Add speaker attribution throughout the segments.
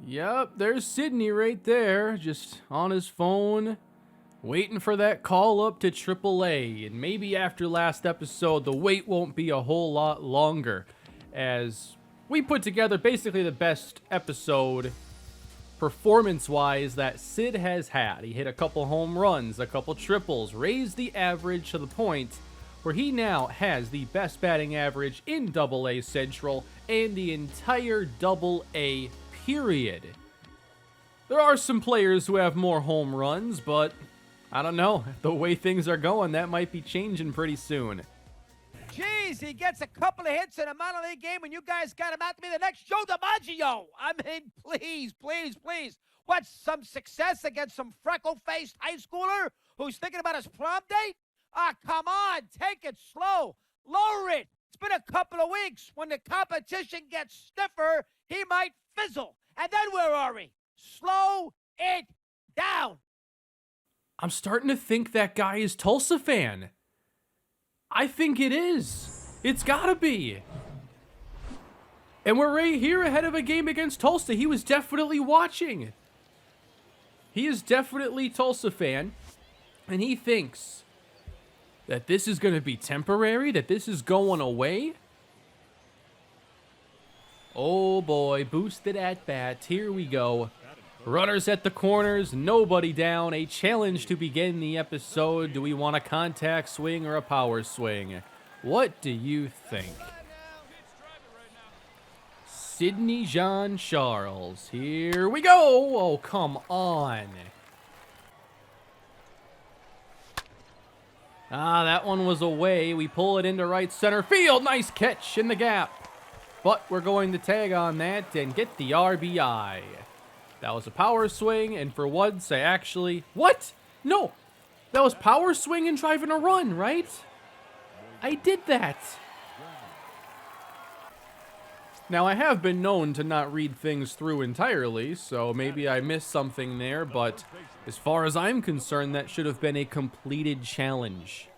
Speaker 1: Yep, there's Sydney right there, just on his phone, waiting for that call up to AAA. And maybe after last episode, the wait won't be a whole lot longer, as we put together basically the best episode performance-wise that Sid has had. He hit a couple home runs, a couple triples, raised the average to the point where he now has the best batting average in AA Central and the entire AA period. There are some players who have more home runs, but I don't know. The way things are going, that might be changing pretty soon.
Speaker 2: Jeez, he gets a couple of hits in a minor league game and you guys got him out to be the next Joe DiMaggio. I mean, please. What's some success against some freckle-faced high schooler who's thinking about his prom date? Ah, come on, take it slow. Lower it. It's been a couple of weeks. When the competition gets stiffer, he might fizzle. And then where are we? Slow it down.
Speaker 1: I'm starting to think that guy is Tulsa fan. I think it is. It's gotta be. And we're right here ahead of a game against Tulsa. He was definitely watching. He is definitely Tulsa fan. And he thinks that this is going to be temporary, that this is going away. Oh boy, boosted at bat. Here we go. Runners at the corners, nobody down. A challenge to begin the episode. Do we want a contact swing or a power swing? What do you think? Sidney Jean Charles. Here we go. Oh, come on. Ah, that one was away. We pull it into right center field. Nice catch in the gap. But we're going to tag on that and get the RBI. That was a power swing, and for once I actually... What? No. That was power swing and driving a run, right? I did that. Now, I have been known to not read things through entirely, so maybe I missed something there, but as far as I'm concerned, that should have been a completed challenge.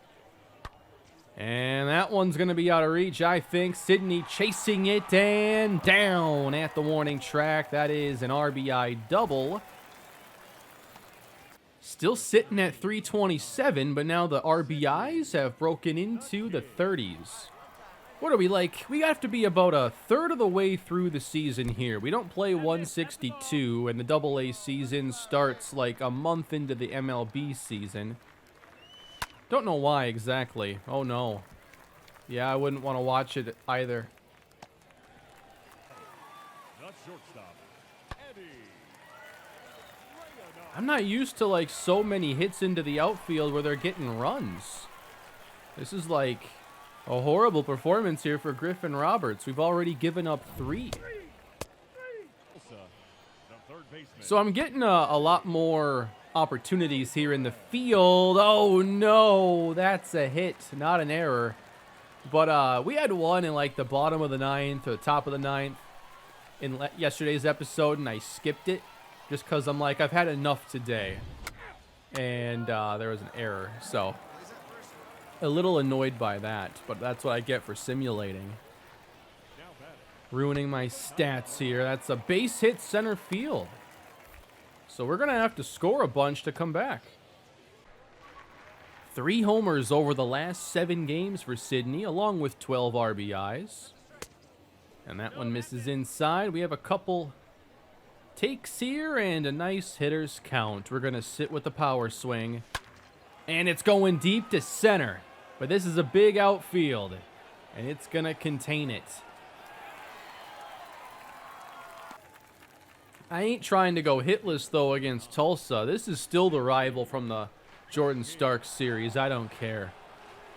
Speaker 1: And that one's going to be out of reach, I think. Sidney chasing it and down at the warning track. That is an RBI double. Still sitting at 327, but now the RBIs have broken into the 30s. What are we like? We have to be about a third of the way through the season here. We don't play 162, and the AA season starts like a month into the MLB season. Don't know why exactly. Oh no. Yeah, I wouldn't want to watch it either. I'm not used to like so many hits into the outfield where they're getting runs. This is like a horrible performance here for Griffin Roberts. We've already given up 3. So I'm getting a lot more opportunities here in the field. Oh no, that's a hit, not an error. But we had one in like the bottom of the 9th or the top of the 9th in yesterday's episode, and I skipped it just because I'm like, I've had enough today. And there was an error, so a little annoyed by that, but that's what I get for simulating. Ruining my stats here. That's a base hit center field. So we're going to have to score a bunch to come back. 3 homers over the last 7 games for Sidney, along with 12 RBIs. And that one misses inside. We have a couple takes here and a nice hitter's count. We're going to sit with the power swing. And it's going deep to center. But this is a big outfield, and it's going to contain it. I ain't trying to go hitless, though, against Tulsa. This is still the rival from the Jordan Stark series. I don't care.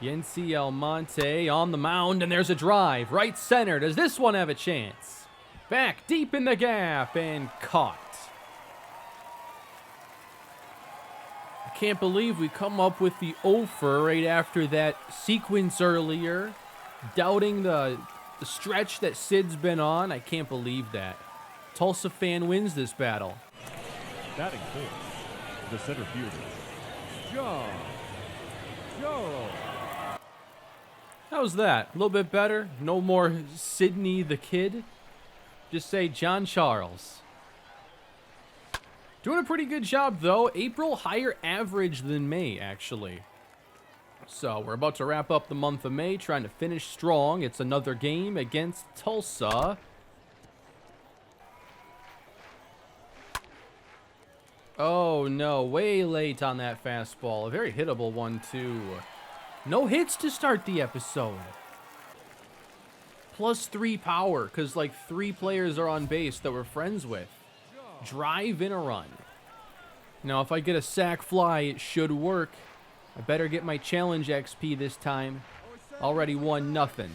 Speaker 1: Yency Almonte on the mound, and there's a drive. Right center. Does this one have a chance? Back deep in the gap and caught. I can't believe we come up with the offer right after that sequence earlier. Doubting the stretch that Sid's been on. I can't believe that. Tulsa fan wins this battle.
Speaker 3: Batting fourth, the center fielder, John Charles.
Speaker 1: How's that? A little bit better? No more Sidney the Kid? Just say John Charles. Doing a pretty good job, though. April, higher average than May, actually. So we're about to wrap up the month of May, trying to finish strong. It's another game against Tulsa. Oh, no. Way late on that fastball. A very hittable one, too. No hits to start the episode. +3 power, because, like, 3 players are on base that we're friends with. Drive in a run. Now, if I get a sac fly, it should work. I better get my challenge XP this time. Already 1-0.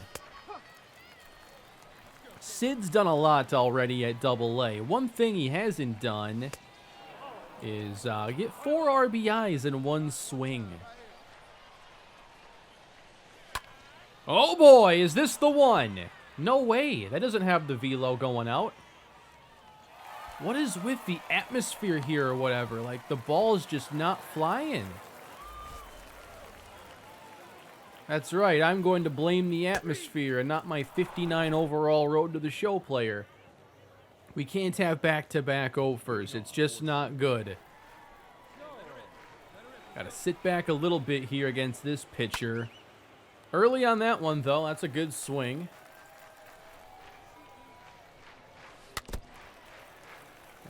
Speaker 1: Sid's done a lot already at AA. One thing he hasn't done is get 4 RBIs in one swing. Oh boy, is this the one? No way, that doesn't have the velo going out. What is with the atmosphere here or whatever? Like, the ball's just not flying. That's right, I'm going to blame the atmosphere and not my 59 overall Road to the Show player. We can't have back-to-back offers. It's just not good. Got to sit back a little bit here against this pitcher. Early on that one, though. That's a good swing.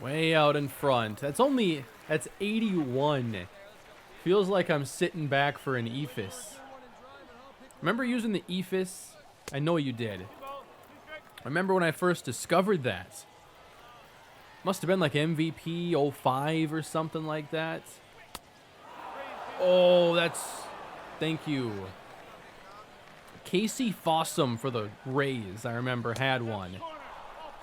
Speaker 1: Way out in front. That's 81. Feels like I'm sitting back for an ephus. Remember using the ephus? I know you did. I remember when I first discovered that. Must have been like MVP 05 or something like that. Oh, that's... Thank you. Casey Fossum for the Rays, I remember, had one.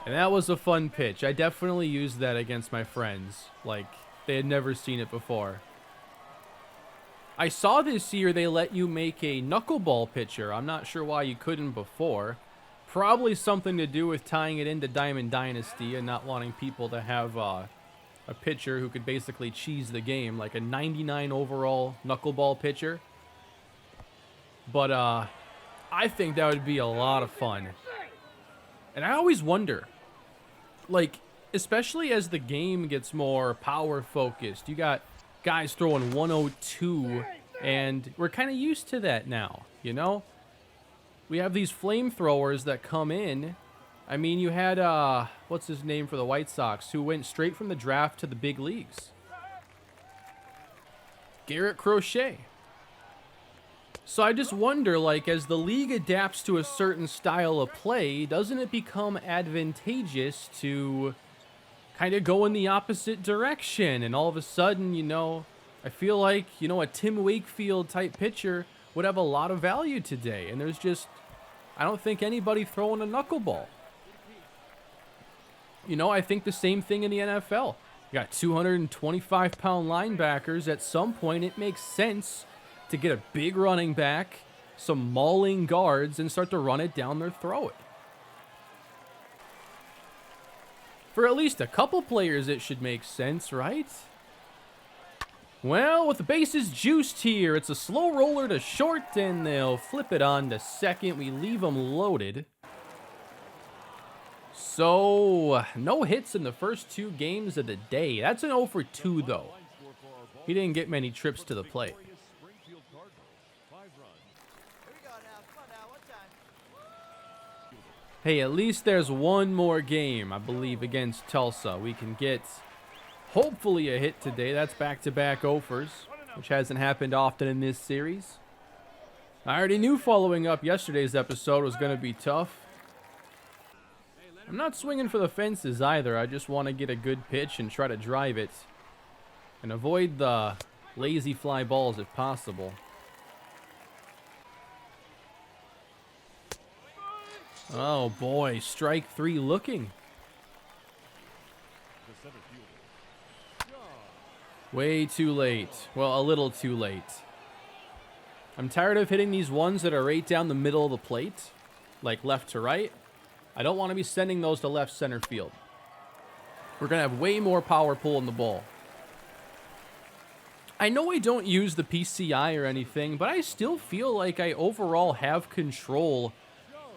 Speaker 1: And that was a fun pitch. I definitely used that against my friends. Like, they had never seen it before. I saw this year they let you make a knuckleball pitcher. I'm not sure why you couldn't before. Probably something to do with tying it into Diamond Dynasty and not wanting people to have a pitcher who could basically cheese the game, like a 99 overall knuckleball pitcher. But I think that would be a lot of fun. And I always wonder, like, especially as the game gets more power focused, you got guys throwing 102, and we're kind of used to that now, you know? We have these flamethrowers that come in. I mean, you had, what's his name for the White Sox, who went straight from the draft to the big leagues. Garrett Crochet. So I just wonder, like, as the league adapts to a certain style of play, doesn't it become advantageous to kind of go in the opposite direction? And all of a sudden, you know, I feel like, you know, a Tim Wakefield type pitcher would have a lot of value today. And there's just, I don't think anybody throwing a knuckleball. You know, I think the same thing in the NFL. You got 225-pound linebackers. At some point, it makes sense to get a big running back, some mauling guards, and start to run it down their throat. For at least a couple players, it should make sense, right? Well, with the bases juiced here, it's a slow roller to short, and they'll flip it on to second. We leave them loaded. So, no hits in the first 2 games of the day. That's an 0 for 2, though. He didn't get many trips to the plate. Hey, at least there's one more game, I believe, against Tulsa. We can get, hopefully, a hit today. That's back-to-back offers, which hasn't happened often in this series. I already knew following up yesterday's episode was going to be tough. I'm not swinging for the fences either. I just want to get a good pitch and try to drive it. And avoid the lazy fly balls if possible. Oh boy, strike 3 looking. Way too late. Well, a little too late. I'm tired of hitting these ones that are right down the middle of the plate, like left to right. I don't want to be sending those to left center field. We're going to have way more power pull in the ball. I know I don't use the PCI or anything, but I still feel like I overall have control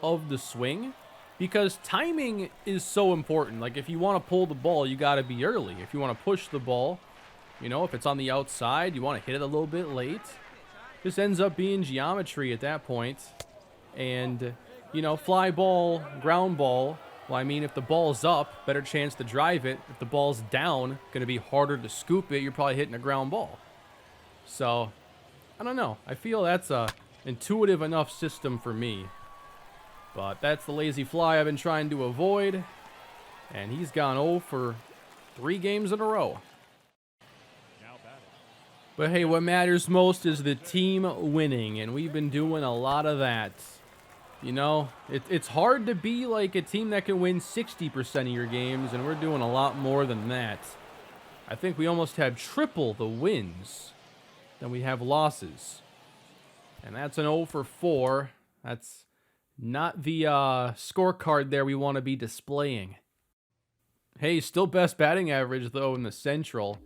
Speaker 1: of the swing. because timing is so important. Like, if you want to pull the ball, you got to be early. If you want to push the ball, you know, if it's on the outside, you want to hit it a little bit late. This ends up being geometry at that point. And, you know, fly ball, ground ball. Well, I mean, if the ball's up, better chance to drive it. If the ball's down, going to be harder to scoop it. You're probably hitting a ground ball. So, I don't know. I feel that's a intuitive enough system for me. But that's the lazy fly I've been trying to avoid. And he's gone 0 for 3 games in a row. But hey, what matters most is the team winning, and we've been doing a lot of that. You know, it's hard to be like a team that can win 60% of your games, and we're doing a lot more than that. I think we almost have triple the wins than we have losses. And that's an 0 for 4. That's not the scorecard there we want to be displaying. Hey, still best batting average, though, in the Central,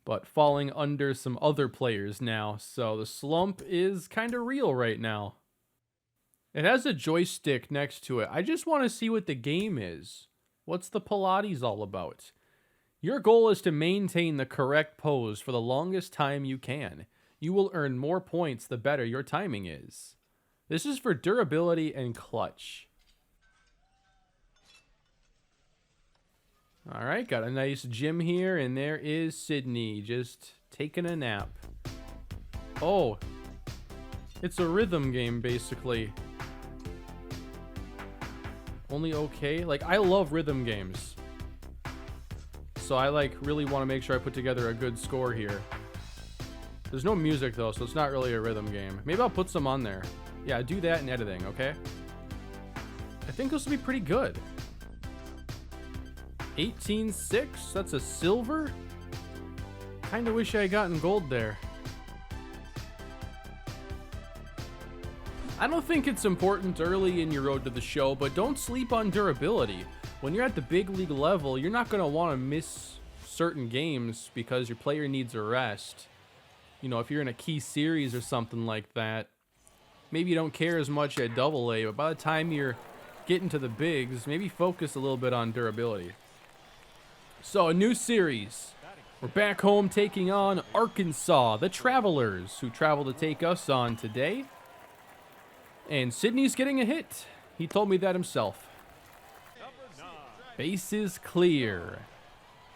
Speaker 1: but falling under some other players now. So the slump is kind of real right now. It has a joystick next to it. I just want to see what the game is. What's the Pilates all about? Your goal is to maintain the correct pose for the longest time you can. You will earn more points the better your timing is. This is for durability and clutch. All right, got a nice gym here, and there is Sydney just taking a nap. Oh, it's a rhythm game, basically. Only okay? Like, I love rhythm games. So I, like, really want to make sure I put together a good score here. There's no music, though, so it's not really a rhythm game. Maybe I'll put some on there. Yeah, do that in editing, okay? I think this will be pretty good. 18-6, that's a silver? Kinda wish I had gotten gold there. I don't think it's important early in your road to the show, but don't sleep on durability. When you're at the big league level, you're not going to want to miss certain games because your player needs a rest. You know, if you're in a key series or something like that, maybe you don't care as much at AA, but by the time you're getting to the bigs, maybe focus a little bit on durability. So, a new series. We're back home taking on Arkansas, the Travelers, who travel to take us on today. And Sydney's getting a hit. He told me that himself. Bases clear.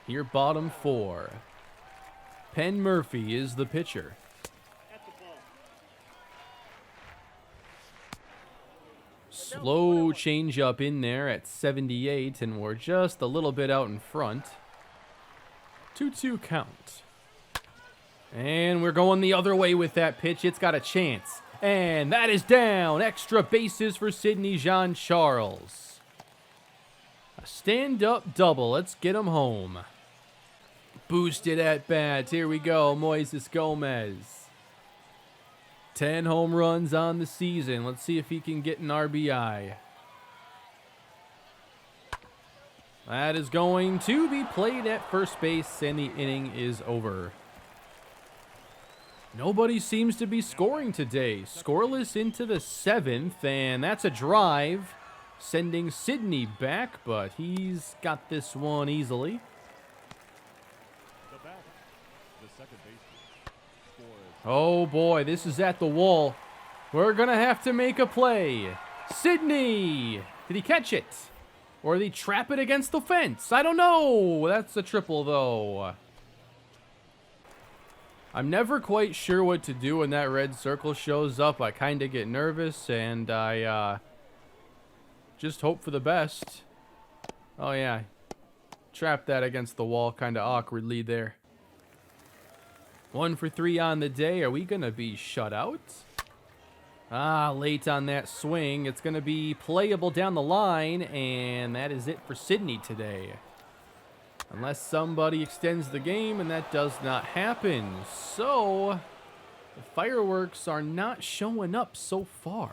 Speaker 1: Here, bottom 4. Penn Murphy is the pitcher. Slow changeup in there at 78, and we're just a little bit out in front. 2-2 count. And we're going the other way with that pitch. It's got a chance. And that is down. Extra bases for Sidney Jean-Charles. A stand-up double. Let's get him home. Boosted at bat. Here we go. Moises Gomez. 10 home runs on the season. Let's see if he can get an RBI. That is going to be played at first base, and the inning is over. Nobody seems to be scoring today. Scoreless into the 7th, and that's a drive, sending Sydney back, but he's got this one easily. Oh boy, this is at the wall. We're gonna have to make a play. Sydney! Did he catch it? Or did he trap it against the fence? I don't know. That's a triple, though. I'm never quite sure what to do when that red circle shows up. I kind of get nervous, and I just hope for the best. Oh, yeah. Trap that against the wall kind of awkwardly there. 1 for 3 on the day. Are we going to be shut out? Late on that swing. It's going to be playable down the line, and that is it for Sydney today. Unless somebody extends the game, and that does not happen. So, the fireworks are not showing up so far.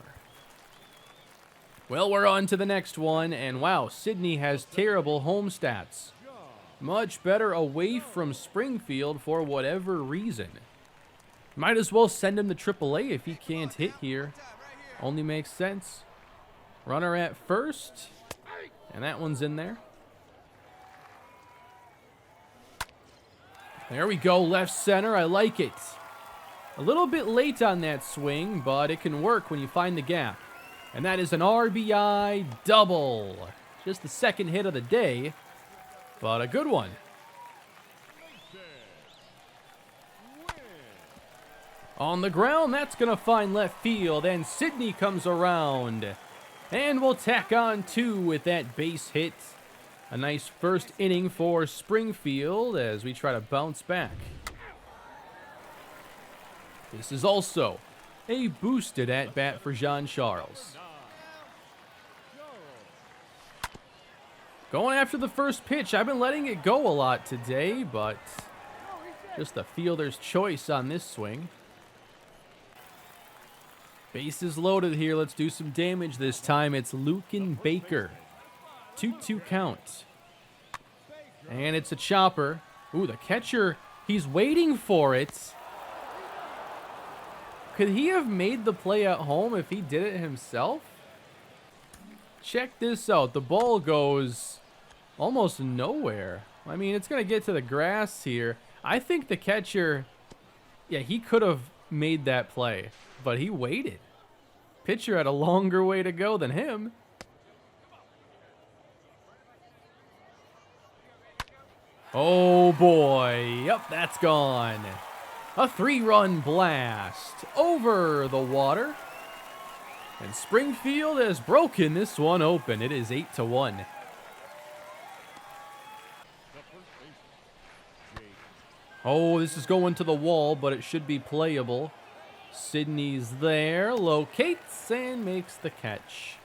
Speaker 1: Well, we're on to the next one, and wow, Sydney has terrible home stats. Much better away from Springfield for whatever reason. Might as well send him to AAA if he can't hit here. Only makes sense. Runner at first. And that one's in there. There we go, left center. I like it. A little bit late on that swing, but it can work when you find the gap. And that is an RBI double. Just the second hit of the day, but a good one. On the ground, that's going to find left field, and Sidney comes around. And we'll tack on 2 with that base hit. A nice first inning for Springfield as we try to bounce back. This is also a boosted at-bat for Jean-Charles. Going after the first pitch. I've been letting it go a lot today, but just the fielder's choice on this swing. Bases loaded here. Let's do some damage this time. It's Lucan Baker. 2-2 count. And it's a chopper. Ooh, the catcher, he's waiting for it. Could he have made the play at home if he did it himself? Check this out. The ball goes almost nowhere. I mean, it's going to get to the grass here. I think the catcher, yeah, he could have made that play, but he waited. Pitcher had a longer way to go than him. Oh boy, yep, that's gone. A 3-run blast over the water. And Springfield has broken this one open. It is 8-1. Oh, this is going to the wall, but it should be playable. Sidney's there, locates, and makes the catch.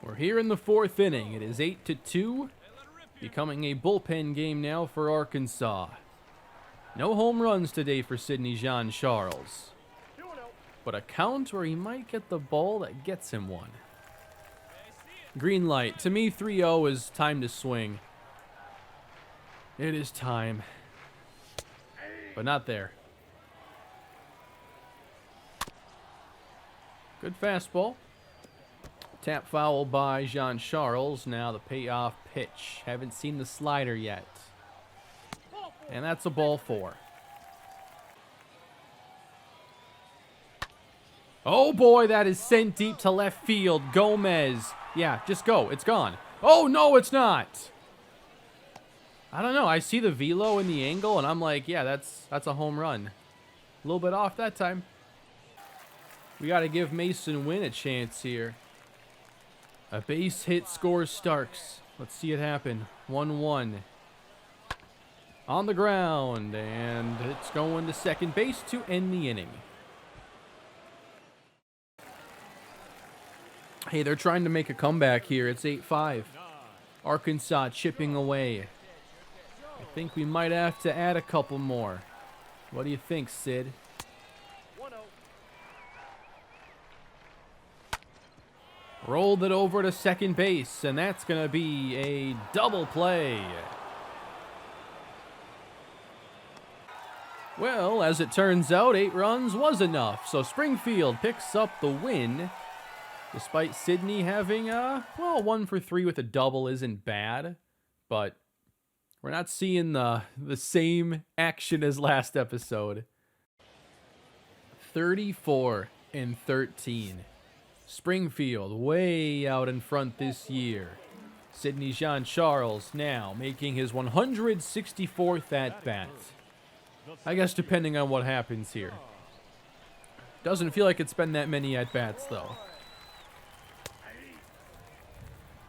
Speaker 1: We're here in the 4th inning. It is 8-2, becoming a bullpen game now for Arkansas. No home runs today for Sidney Jean-Charles, but a count where he might get the ball that gets him one. Green light. To me, 3-0 is time to swing. It is time, but not there. Good fastball. Tap foul by Jean-Charles. Now the payoff pitch. Haven't seen the slider yet. And that's a ball 4. Oh boy, that is sent deep to left field. Gomez. Yeah, just go. It's gone. Oh no, it's not. I don't know. I see the velo in the angle, and I'm like, yeah, that's a home run. A little bit off that time. We got to give Mason Wynn a chance here. A base hit scores Starks. Let's see it happen. 1-1. On the ground, and it's going to second base to end the inning. Hey, they're trying to make a comeback here. It's 8-5. Arkansas chipping away. I think we might have to add a couple more. What do you think, Sid? Rolled it over to second base, and that's going to be a double play. Well, as it turns out, 8 runs was enough, so Springfield picks up the win. Despite Sidney having, well, 1 for 3 with a double isn't bad, but we're not seeing the same action as last episode. 34-13. Springfield way out in front this year. Sidney Jean-Charles now making his 164th at-bat. I guess depending on what happens here. Doesn't feel like it's been that many at-bats, though.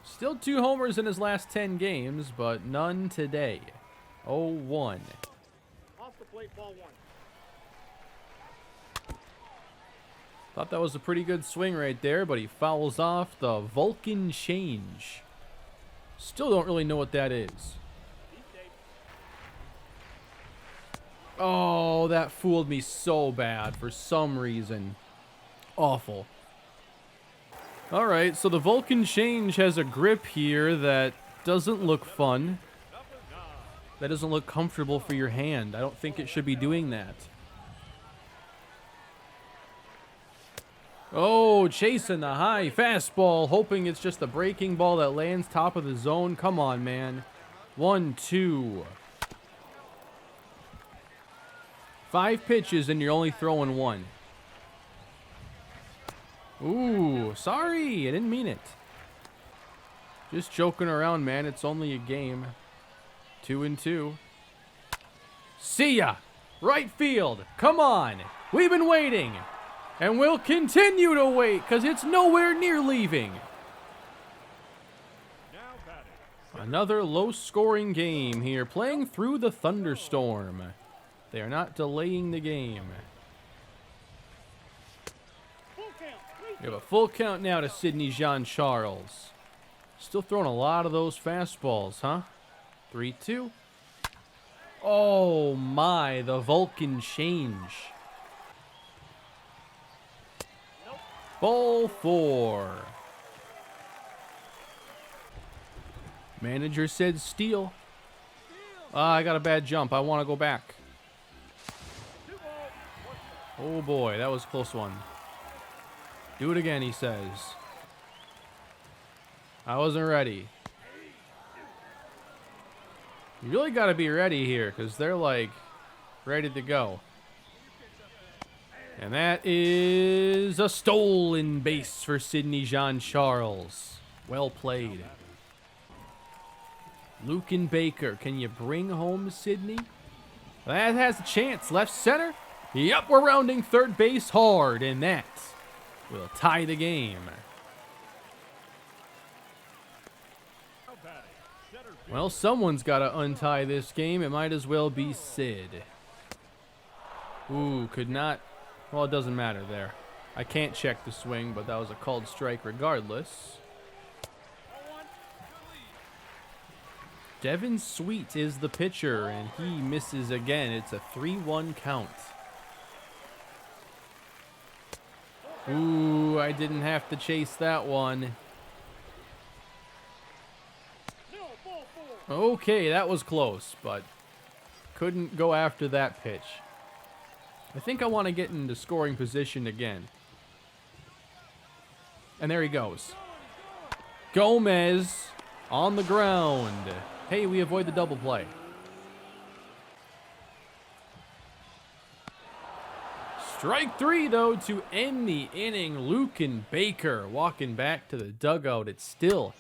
Speaker 1: Still 2 homers in his last 10 games, but none today. 0-1.
Speaker 4: Off the plate, ball 1.
Speaker 1: Thought that was a pretty good swing right there, but he fouls off the Vulcan change. Still don't really know what that is. Oh, that fooled me so bad for some reason. Awful. Alright, so the Vulcan change has a grip here that doesn't look fun. That doesn't look comfortable for your hand. I don't think it should be doing that. Oh, chasing the high fastball, hoping it's just a breaking ball that lands top of the zone. Come on, man. 1-2. 5 pitches and you're only throwing 1. Ooh, sorry. I didn't mean it. Just joking around, man. It's only a game. 2-2. See ya. Right field. Come on. We've been waiting. And we'll continue to wait because it's nowhere near leaving. Another low-scoring game here, playing through the thunderstorm. They are not delaying the game. We have a full count now to Sidney Jean-Charles. Still throwing a lot of those fastballs, huh? 3-2. Oh my, the Vulcan change. Ball 4. Manager said steal. I got a bad jump. I want to go back. Oh boy, that was a close one. Do it again, he says. I wasn't ready. You really got to be ready here because they're like ready to go. And that is a stolen base for Sidney Jean-Charles. Well played. Lucan Baker, can you bring home Sidney? That has a chance. Left center. Yep, we're rounding third base hard, and that will tie the game. Well, someone's got to untie this game. It might as well be Sid. Ooh, could not. Well, it doesn't matter there. I can't check the swing, but that was a called strike regardless. Devin Sweet is the pitcher, and he misses again. It's a 3-1 count. Ooh, I didn't have to chase that one. Okay, that was close, but couldn't go after that pitch. I think I want to get into scoring position again. And there he goes. Gomez on the ground. Hey, we avoid the double play. Strike 3, though, to end the inning. Lucan Baker walking back to the dugout. It's still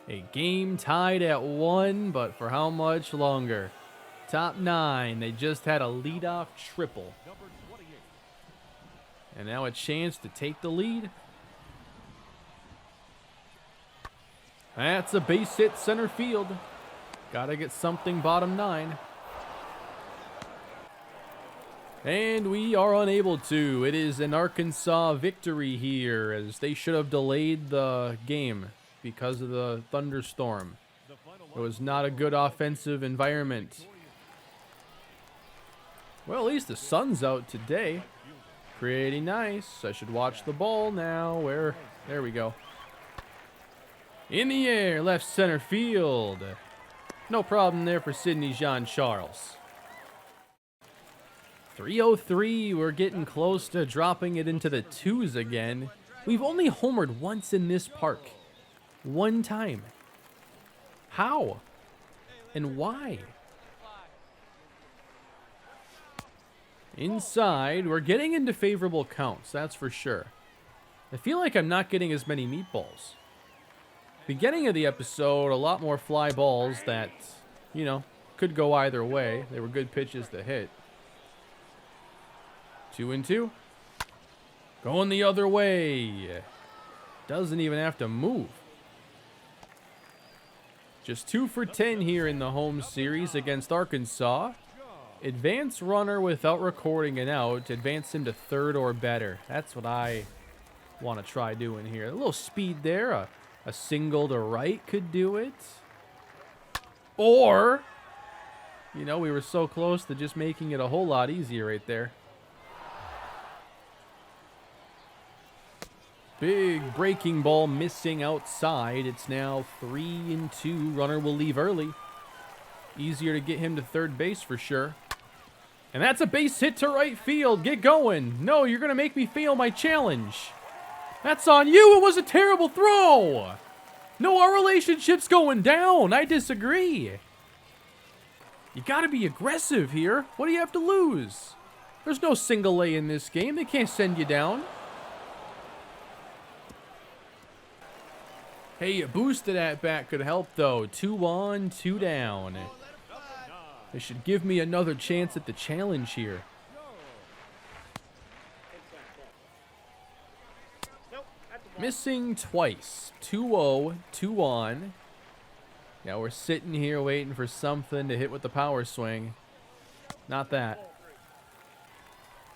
Speaker 1: a game tied at 1, but for how much longer? Top 9. They just had a leadoff triple. And now a chance to take the lead. That's a base hit center field. Gotta get something bottom 9. And we are unable to. It is an Arkansas victory here, as they should have delayed the game because of the thunderstorm. It was not a good offensive environment. Well, at least the sun's out today. Pretty nice. I should watch the ball now. There we go. In the air, left center field. No problem there for Sidney Jean-Charles. 3:03, we're getting close to dropping it into the 2s again. We've only homered once in this park. One time. How? And why? Inside, we're getting into favorable counts, that's for sure. I feel like I'm not getting as many meatballs. Beginning of the episode, a lot more fly balls that, you know, could go either way. They were good pitches to hit. 2-2. Going the other way. Doesn't even have to move. Just 2 for 10 here in the home series against Arkansas. Advance runner without recording an out. Advance him to third or better. That's what I want to try doing here. A little speed there. A single to right could do it. Or, you know, we were so close to just making it a whole lot easier right there. Big breaking ball missing outside. It's now 3-2. Runner will leave early. Easier to get him to third base for sure. And that's a base hit to right field. Get going. No, you're going to make me fail my challenge. That's on you. It was a terrible throw. No, our relationship's going down. I disagree. You got to be aggressive here. What do you have to lose? There's no single A in this game. They can't send you down. Hey, a boost to that bat could help, though. 2 on, 2 down. They should give me another chance at the challenge here. Missing twice. 2-0, 2 on. Now we're sitting here waiting for something to hit with the power swing. Not that.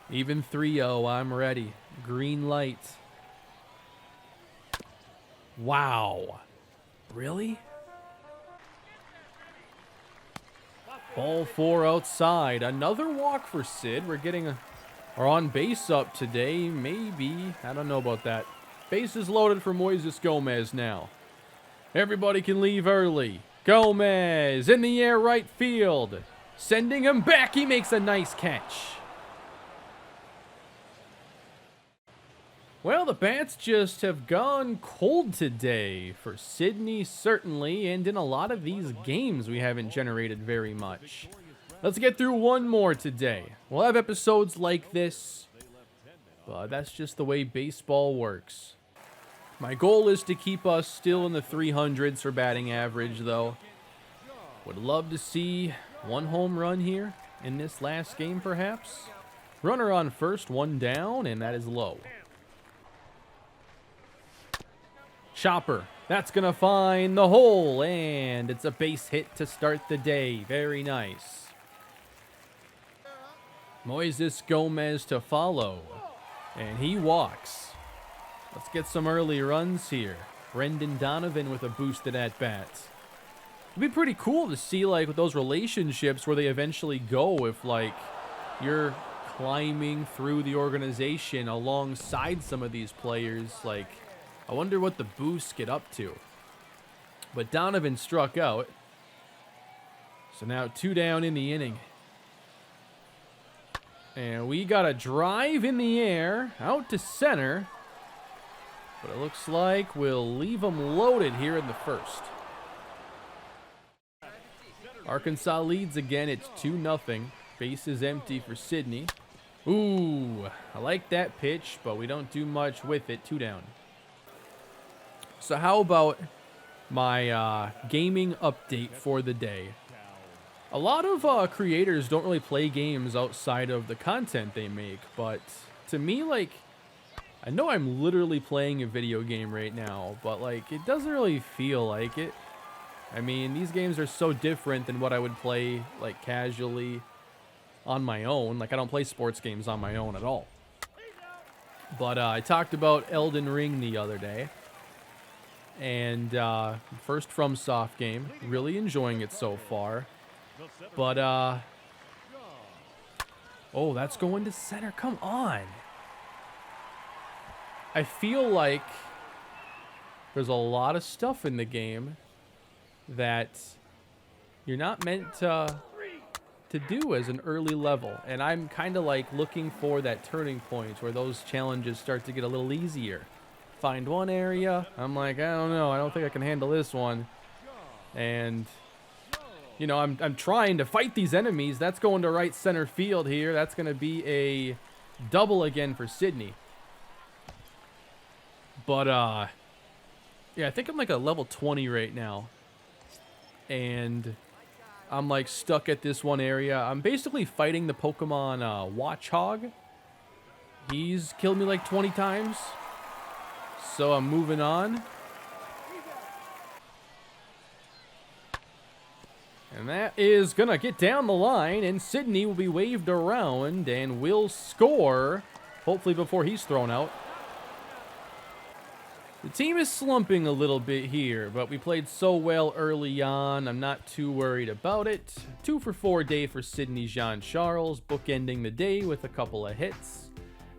Speaker 1: Even 3-0, I'm ready. Green light. Wow. Really? Ball 4 outside. Another walk for Sid. We're getting our on base up today. Maybe. I don't know about that. Bases loaded for Moises Gomez now. Everybody can leave early. Gomez in the air right field. Sending him back. He makes a nice catch. Well, the bats just have gone cold today for Sydney, certainly, and in a lot of these games we haven't generated very much. Let's get through one more today. We'll have episodes like this, but that's just the way baseball works. My goal is to keep us still in the 300s for batting average, though. Would love to see one home run here in this last game, perhaps. Runner on first, 1 down, and that is low. Chopper, that's going to find the hole, and it's a base hit to start the day. Very nice. Moises Gomez to follow, and he walks. Let's get some early runs here. Brendan Donovan with a boosted at-bat. It'd be pretty cool to see, like, with those relationships where they eventually go if, like, you're climbing through the organization alongside some of these players, like... I wonder what the boosts get up to. But Donovan struck out. So now 2 down in the inning. And we got a drive in the air out to center. But it looks like we'll leave them loaded here in the first. Arkansas leads again. It's 2-0. Base is empty for Sydney. Ooh, I like that pitch, but we don't do much with it. 2 down. So how about my gaming update for the day? A lot of creators don't really play games outside of the content they make, but to me, like, I know I'm literally playing a video game right now, but, like, it doesn't really feel like it. I mean, these games are so different than what I would play, like, casually on my own. Like, I don't play sports games on my own at all. But I talked about Elden Ring the other day. And first FromSoft game, really enjoying it so far. But oh, that's going to center. Come on. I feel like there's a lot of stuff in the game that you're not meant to do as an early level, and I'm kind of like looking for that turning point where those challenges start to get a little easier. Find one area, I'm like, I don't know, I don't think I can handle this one. And, you know, I'm trying to fight these enemies. That's going to right center field here. That's going to be a double again for Sydney. But, yeah, I think I'm like a level 20 right now. And I'm like stuck at this one area. I'm basically fighting the Pokemon Watchog. He's killed me like 20 times. So I'm moving on. And that is going to get down the line, and Sydney will be waved around and will score, hopefully before he's thrown out. The team is slumping a little bit here, but we played so well early on, I'm not too worried about it. 2 for 4 day for Sydney Jean-Charles, bookending the day with a couple of hits.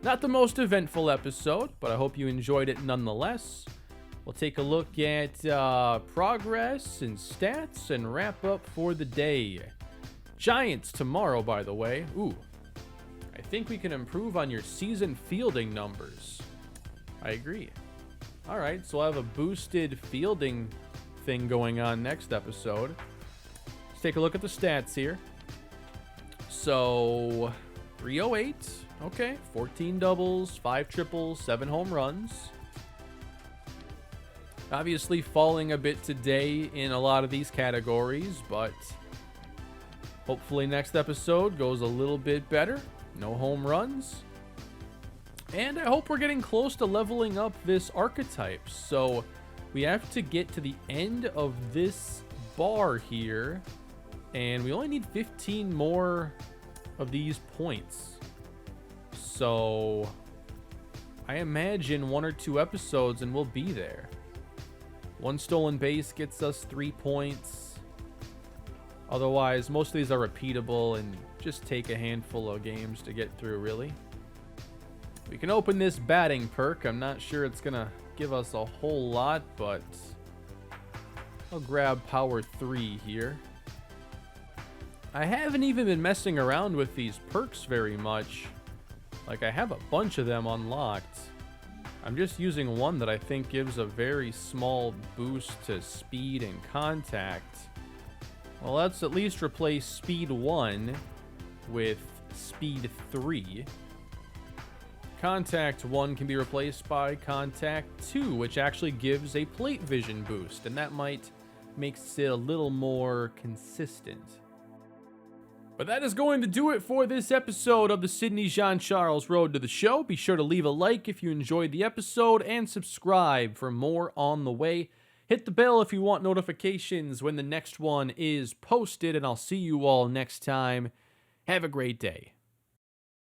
Speaker 1: Not the most eventful episode, but I hope you enjoyed it nonetheless. We'll take a look at progress and stats and wrap up for the day. Giants tomorrow, by the way. Ooh, I think we can improve on your season fielding numbers. I agree. All right, so I have a boosted fielding thing going on next episode. Let's take a look at the stats here. So 308, okay, 14 doubles, 5 triples, 7 home runs. Obviously falling a bit today in a lot of these categories, but hopefully next episode goes a little bit better. No home runs. And I hope we're getting close to leveling up this archetype. So we have to get to the end of this bar here, and we only need 15 more of these points. So I imagine 1 or 2 episodes and we'll be there. 1 stolen base gets us 3 points. Otherwise, most of these are repeatable and just take a handful of games to get through, really. We can open this batting perk. I'm not sure it's going to give us a whole lot, but I'll grab power 3 here. I haven't even been messing around with these perks very much. Like, I have a bunch of them unlocked. I'm just using one that I think gives a very small boost to speed and contact. Well, let's at least replace speed 1 with speed 3. Contact 1 can be replaced by Contact 2, which actually gives a plate vision boost, and that might make it a little more consistent. But that is going to do it for this episode of the Sidney Jean-Charles Road to the Show. Be sure to leave a like if you enjoyed the episode, and subscribe for more on the way. Hit the bell if you want notifications when the next one is posted, and I'll see you all next time. Have a great day.